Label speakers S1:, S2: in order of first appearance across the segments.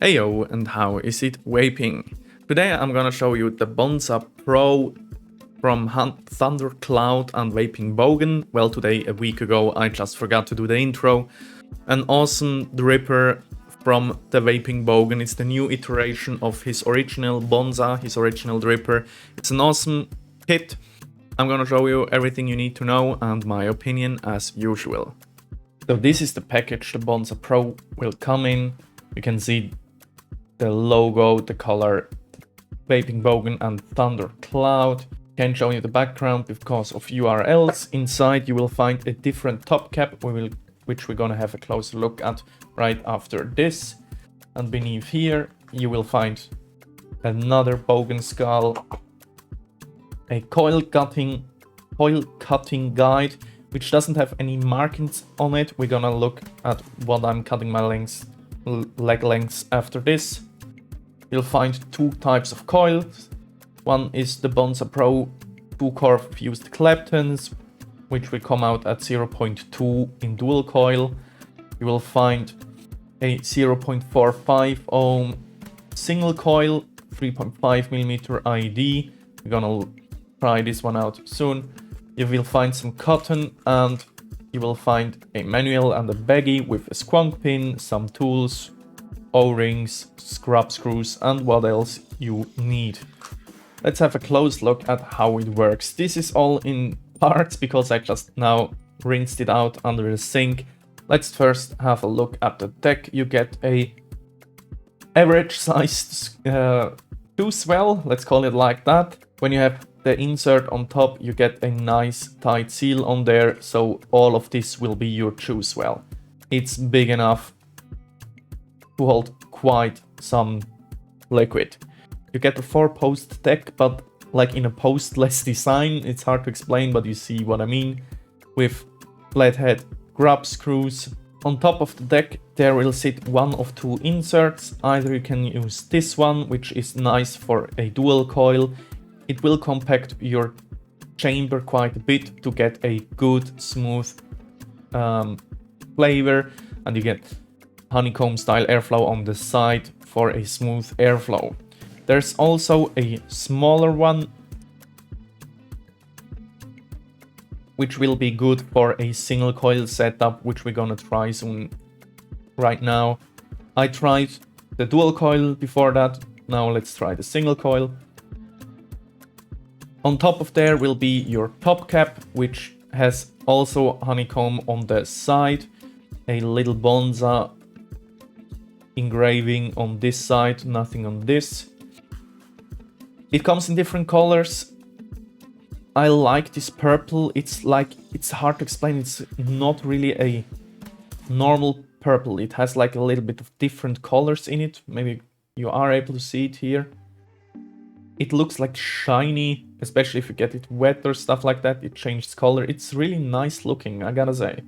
S1: Heyo, and how is it vaping? Today I'm gonna show you the Bonza Pro from Thundercloud and VapingBogan. Well, today, a week ago, I just forgot to do the intro. An awesome dripper from the VapingBogan. It's the new iteration of his original Bonza, his original dripper. It's an awesome kit. I'm gonna show you everything you need to know and my opinion as usual. So this is the package the Bonza Pro will come in. You can see the logo, the color, VapingBogan and Thundercloud. Can show you the background because of URLs. Inside you will find a different top cap, which we're gonna have a closer look at right after this. And beneath here you will find another Bogan skull, a coil cutting guide, which doesn't have any markings on it. We're gonna look at what I'm cutting my leg lengths after this. You'll find two types of coils. One is the Bonza Pro 2-core fused Claptons, which will come out at 0.2 in dual coil. You will find a 0.45 ohm single coil, 3.5mm ID. We're gonna try this one out soon. You will find some cotton, and you will find a manual and a baggie with a squonk pin, some tools, O-rings, scrub screws, and what else you need. Let's have a close look at how it works. This is all in parts because I just now rinsed it out under the sink. Let's first have a look at the deck. You get a average sized shoe swell, let's call it like that. When you have the insert on top, you get a nice tight seal on there, so all of this will be your shoe swell. It's big enough to hold quite some liquid. You get a 4-post deck, but like in a postless design. It's hard to explain, but you see what I mean. With flathead grub screws. On top of the deck there will sit one of two inserts. Either you can use this one, which is nice for a dual coil. It will compact your chamber quite a bit to get a good smooth flavor, and you get honeycomb style airflow on the side for a smooth airflow. There's also a smaller one, which will be good for a single coil setup, which we're gonna try soon. Right now I tried the dual coil before that. Now let's try the single coil. On top of there will be your top cap, which has also honeycomb on the side, a little Bonza engraving on this side, nothing on this. It comes in different colors. I like this purple. It's hard to explain. It's not really a normal purple. It has like a little bit of different colors in it. Maybe you are able to see it here. It looks like shiny, especially if you get it wet or stuff like that. It changes color. It's really nice looking, I gotta say.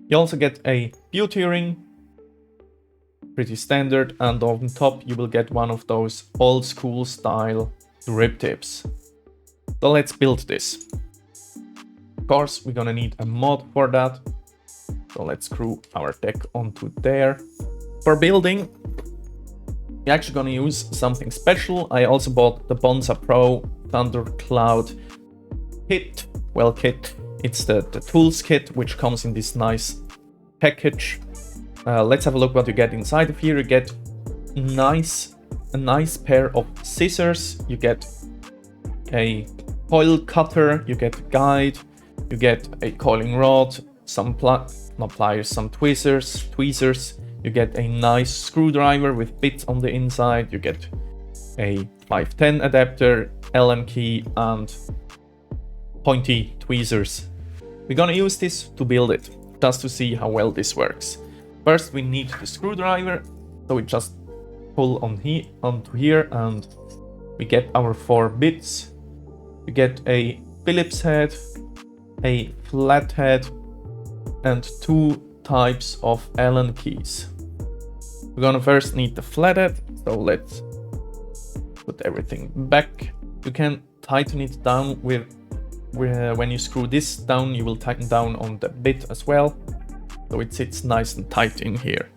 S1: You also get a beauty ring, pretty standard, and on top you will get one of those old school style drip tips. So let's build this. Of course, we're gonna need a mod for that. So let's screw our deck onto there. For building, we're actually gonna use something special. I also bought the Bonza Pro Thundercloud kit. Well, kit. It's the tools kit, which comes in this nice package. Let's have a look what you get inside of here. You get a nice pair of scissors. You get a coil cutter. You get a guide. You get a coiling rod. Some some tweezers. You get a nice screwdriver with bits on the inside. You get a 510 adapter, Allen key, and pointy tweezers. We're gonna use this to build it, just to see how well this works. First we need the screwdriver, so we just pull onto here and we get our 4 bits. We get a Phillips head, a flathead, and 2 types of Allen keys. We're gonna first need the flathead, so let's put everything back. You can tighten it down when you screw this down, you will tighten down on the bit as well, so it sits nice and tight in here.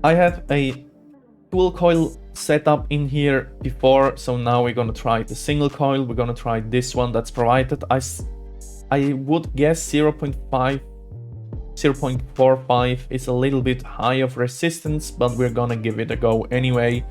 S1: I had a dual coil setup in here before, so now we're gonna try the single coil. We're gonna try this one that's provided. I would guess 0.45 is a little bit high of resistance, but we're gonna give it a go anyway,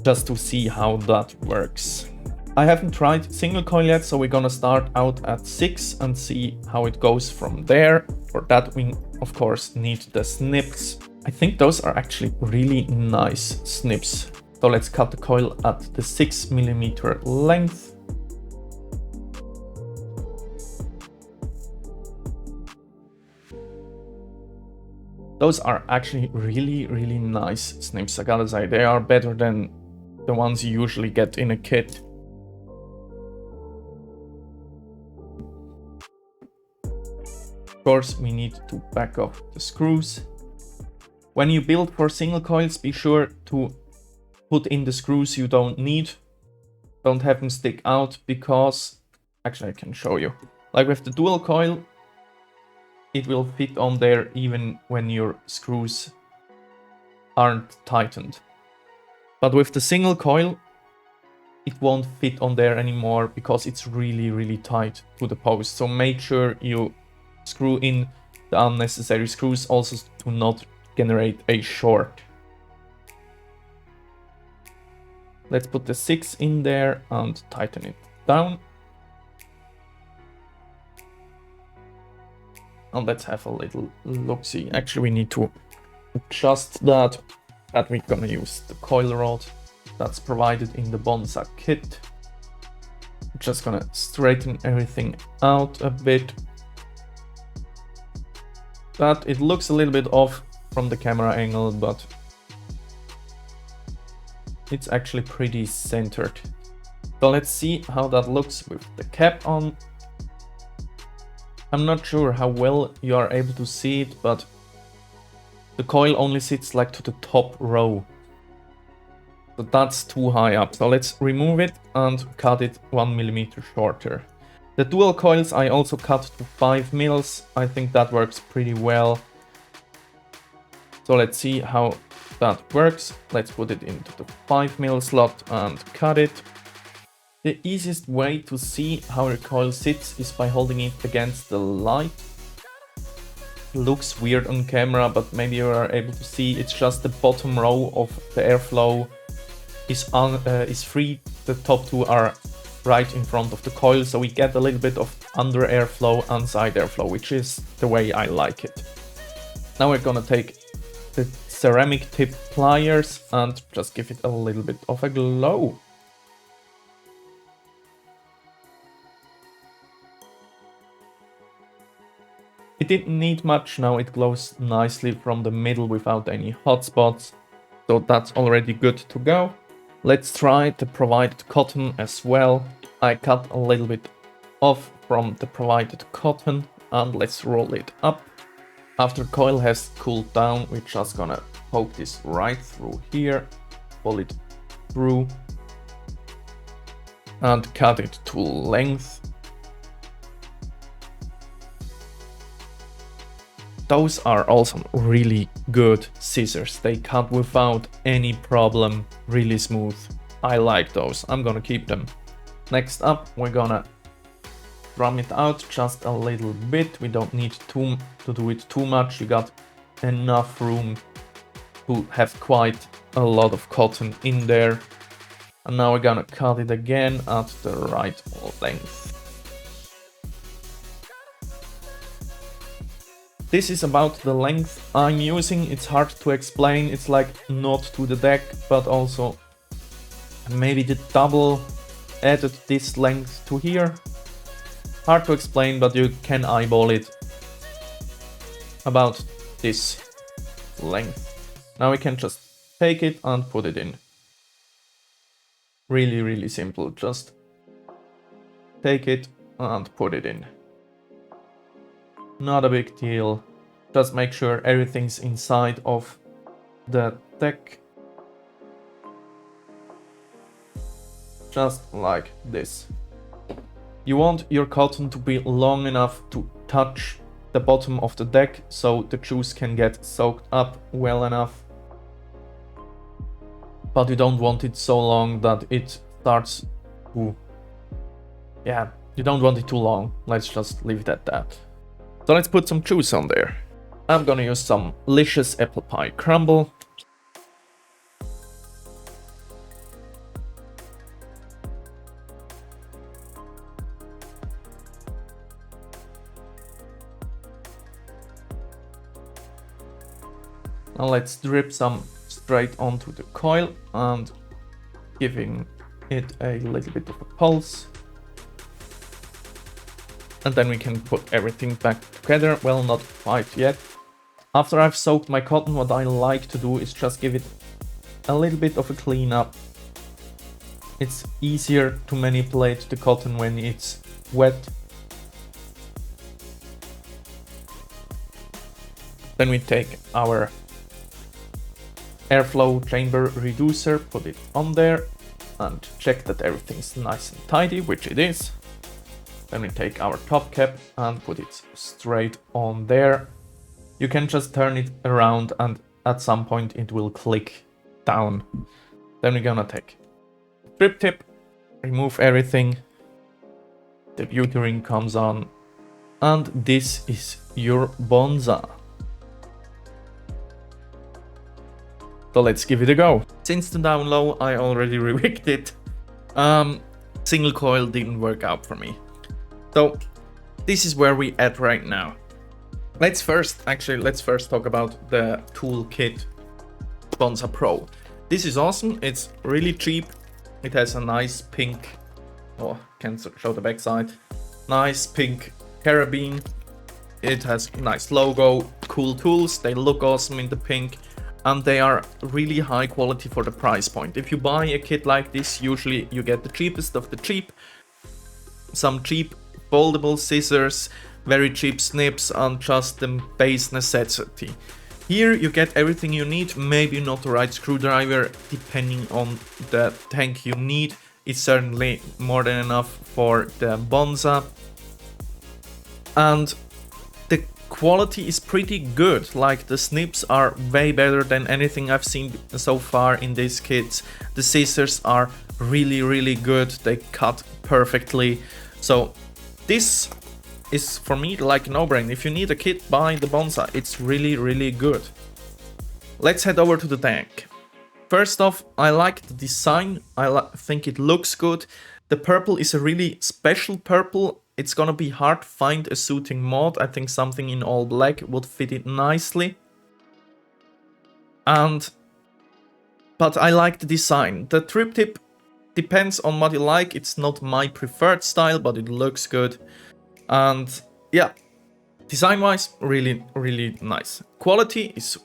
S1: just to see how that works. I haven't tried single coil yet, so we're gonna start out at 6 and see how it goes from there. For that we of course need the snips. I think those are actually really nice snips. So let's cut the coil at the 6mm length. Those are actually really nice snips, I gotta say. They are better than the ones you usually get in a kit. Of course, we need to back off the screws. When you build for single coils, be sure to put in the screws you don't need. Don't have them stick out, because actually I can show you. Like with the dual coil, it will fit on there even when your screws aren't tightened. But with the single coil, it won't fit on there anymore because it's really tight to the post. So make sure you screw in the unnecessary screws also to not generate a short. Let's put the 6 in there and tighten it down. And let's have a little look-see. Actually, we need to adjust that we're gonna use the coil rod that's provided in the Bonza kit. Just gonna straighten everything out a bit. But it looks a little bit off from the camera angle, but it's actually pretty centered. So let's see how that looks with the cap on. I'm not sure how well you are able to see it, but the coil only sits like to the top row. So that's too high up. So let's remove it and cut it 1mm shorter. The dual coils I also cut to 5 mils. I think that works pretty well. So let's see how that works. Let's put it into the 5mm slot and cut it. The easiest way to see how the coil sits is by holding it against the light. It looks weird on camera, but maybe you are able to see it's just the bottom row of the airflow is free. The top two are right in front of the coil, so we get a little bit of under airflow and side airflow, which is the way I like it. Now we're gonna take the ceramic tip pliers and just give it a little bit of a glow. It didn't need much, now it glows nicely from the middle without any hot spots, so that's already good to go. Let's try the provided cotton as well. I cut a little bit off from the provided cotton and let's roll it up. After the coil has cooled down, we're just gonna poke this right through here, pull it through and cut it to length. Those are also really good scissors. They cut without any problem, really smooth. I like those, I'm gonna keep them. Next up, we're gonna drum it out just a little bit. We don't need to do it too much. You got enough room to have quite a lot of cotton in there. And now we're gonna cut it again at the right length. This is about the length I'm using. It's hard to explain. It's like not to the deck, but also maybe the double added this length to here. Hard to explain, but you can eyeball it. About this length. Now we can just take it and put it in. Really simple. Just take it and put it in. Not a big deal. Just make sure everything's inside of the deck. Just like this. You want your cotton to be long enough to touch the bottom of the deck so the juice can get soaked up well enough. but you don't want it so long that it starts to, yeah, you don't want it too long. Let's just leave it at that. So let's put some juice on there. I'm gonna use some delicious apple pie crumble. Now let's drip some straight onto the coil and giving it a little bit of a pulse. And then we can put everything back together. Well, not quite yet. After I've soaked my cotton, what I like to do is just give it a little bit of a cleanup. It's easier to manipulate the cotton when it's wet. Then we take our airflow chamber reducer, put it on there and check that everything's nice and tidy, which it is. Then we take our top cap and put it straight on there. You can just turn it around and at some point it will click down. Then we're gonna take strip tip, remove everything. The beauty ring comes on and this is your Bonza. So let's give it a go. Since the down low I already rewicked it. Single coil didn't work out for me. So this is where we at right now. Let's first talk about the toolkit Bonza Pro. This is awesome. It's really cheap. It has a nice pink, oh, can show the backside. Nice pink carabine. It has a nice logo, cool tools. They look awesome in the pink. And they are really high quality for the price point. If you buy a kit like this, usually you get the cheapest of the cheap. Some cheap foldable scissors, very cheap snips, and just the base necessity. Here you get everything you need, maybe not the right screwdriver, depending on the tank you need. It's certainly more than enough for the Bonza. And the quality is pretty good, like the snips are way better than anything I've seen so far in these kits. The scissors are really good, they cut perfectly. So this is for me like a no-brainer. If you need a kit, buy the Bonza. It's really good. Let's head over to the tank. First off, I like the design. I think it looks good. The purple is a really special purple. It's gonna be hard to find a suiting mod. I think something in all black would fit it nicely. But I like the design. The trip tip depends on what you like. It's not my preferred style, but it looks good. And yeah, design-wise, really nice. Quality is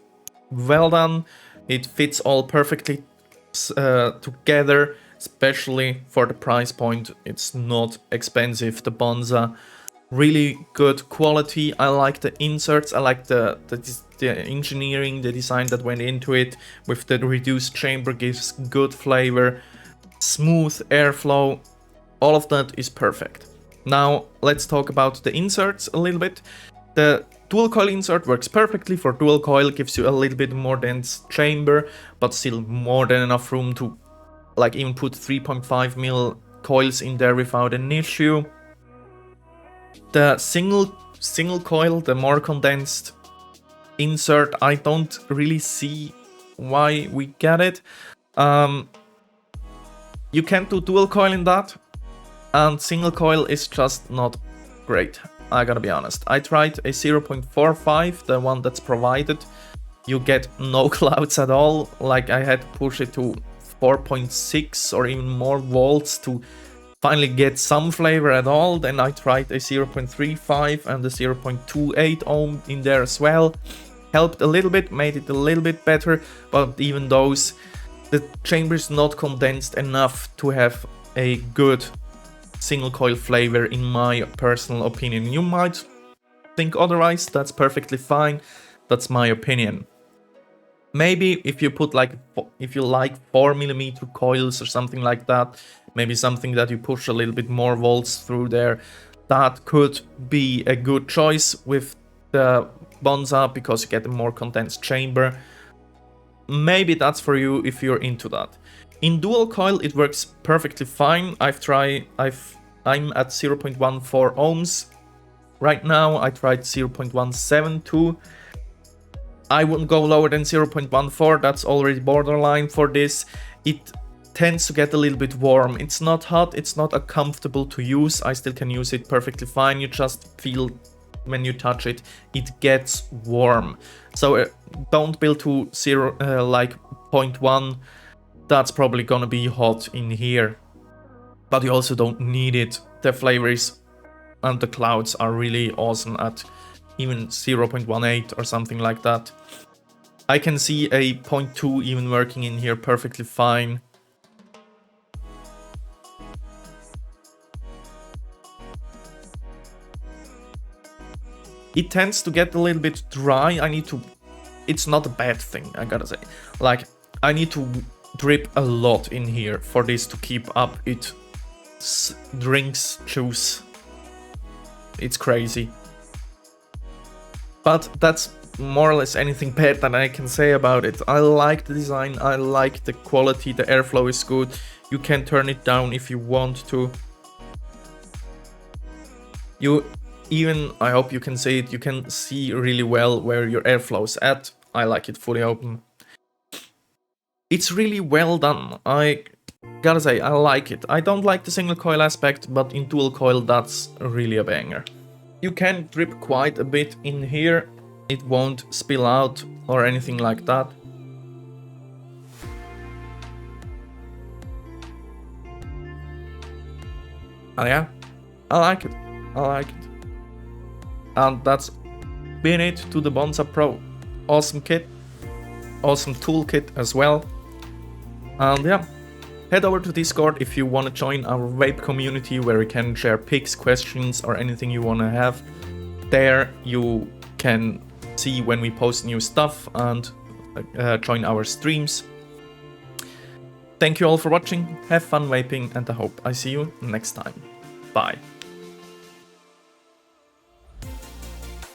S1: well done. It fits all perfectly together, especially for the price point. It's not expensive, the Bonza. Really good quality. I like the inserts. I like the engineering, the design that went into it. With the reduced chamber, gives good flavor. Smooth airflow, all of that is perfect. Now let's talk about the inserts a little bit. The dual coil insert works perfectly for dual coil, gives you a little bit more dense chamber, but still more than enough room to like even put 3.5mm coils in there without an issue. The single coil, the more condensed insert, I don't really see why we get it. You can't do dual coil in that, and single coil is just not great, I gotta be honest. I tried a 0.45, the one that's provided. You get no clouds at all, like I had to push it to 4.6 or even more volts to finally get some flavor at all. Then I tried a 0.35 and the 0.28 ohm in there as well. Helped a little bit, made it a little bit better, but even those, the chamber is not condensed enough to have a good single coil flavor in my personal opinion. You might think otherwise, that's perfectly fine. That's my opinion. Maybe if you put like, if you like 4mm coils or something like that, maybe something that you push a little bit more volts through there, that could be a good choice with the Bonza because you get a more condensed chamber. maybe that's for you if you're into that. In dual coil, it works perfectly fine. I'm at 0.14 ohms right now. I tried 0.172. I wouldn't go lower than 0.14. That's already borderline for this. It tends to get a little bit warm. It's not hot, it's not uncomfortable to use. I still can use it perfectly fine. You just feel when you touch it, it gets warm. So don't build to like 0.1. That's probably gonna be hot in here. But you also don't need it. The flavors and the clouds are really awesome at even 0.18 or something like that. I can see a 0.2 even working in here perfectly fine. It tends to get a little bit dry. It's not a bad thing, I gotta say. Like, I need to drip a lot in here for this to keep up. It drinks juice. It's crazy. But that's more or less anything bad that I can say about it. I like the design, I like the quality, the airflow is good. You can turn it down if you want to. I hope you can see it, you can see really well where your airflow is at. I like it fully open. It's really well done. I gotta say, I like it. I don't like the single coil aspect, but in dual coil, that's really a banger. You can drip quite a bit in here. It won't spill out or anything like that. Oh yeah, I like it. I like it. And that's been it to the Bonza Pro. Awesome kit. Awesome toolkit as well. And yeah, head over to Discord if you want to join our vape community where you can share pics, questions, or anything you want to have. There you can see when we post new stuff and join our streams. Thank you all for watching, have fun vaping, and I hope I see you next time. Bye.